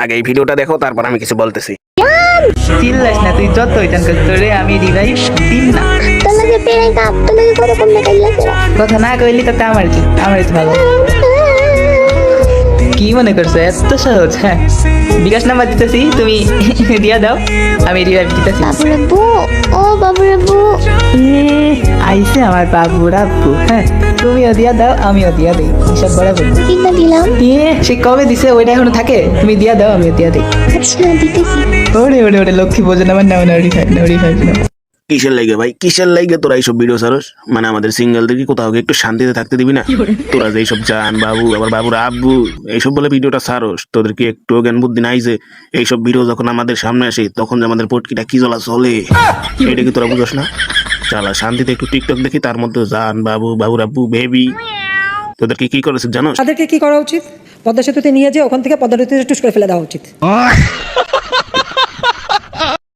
আগে এই ভিডিওটা দেখো, তারপর আমি কিছু বলতেছি। চিল্লাস না তুই, যত হইতান তোরে আমি রিভাইভ দিন না। তোর লাগে পেরাই না, তোর লাগে কত কম দেখাইলা কথা না কইলি তো আমার কি, আমার তো ভালো। কি মনে করছো এত সহজ? হ্যাঁ, বিকাশ নাম্বার দিতেছি, তুমি দিয়া দাও, আমি রিভাইভ দিতেছি। বাবুরে বউ, ও বাবুরে বউ, আইসে আমার বাবুর আব্বু। হ্যাঁ, তুমিও দিয়া দাও, আমিও দিয়া দিই, হিসাব বরাবর। কিনা দিলাম। সে কবে দিছে ওইটা এখনো থাকে? তুমি দিয়া দাও, আমিও দিয়া দিই। আচ্ছা দিতেছি। ওরে ওরে ওরে, লক্ষ্মী বোঝেন আমার নাম, রিভাইভ না, রিভাইভ না। কিসের লাগে ভাই, কিসের লাগে তোরা এইসব ভিডিও ছাড়স? মানে আমাদের সিঙ্গেলদেরকে কোথাও গিয়ে একটু শান্তিতে থাকতে দিবি না? তোরা যে এইসব জান বাবু, আবার বাবুর আব্বু এইসব বলে ভিডিওটা ছাড়স, তোদেরকে একটু জ্ঞান বুদ্ধি নাই যে এইসব ভিডিও যখন আমাদের সামনে আসে তখন যে আমাদের পটকিটা কি জ্বলা চলে, এটা কি তোরা বুঝস না? চালা শান্তিতে একটু টিকটক দেখি, তার মধ্যে জান বাবু, বাবুর আব্বু, বেবি, তোদেরকে কি করেছে জানো? তাদেরকে কি করা উচিত? পদ্মা সেতুতে নিয়ে যেয়ে ওখান থেকে পদ্মা নদীতে টুস করে ফেলে দেওয়া উচিত।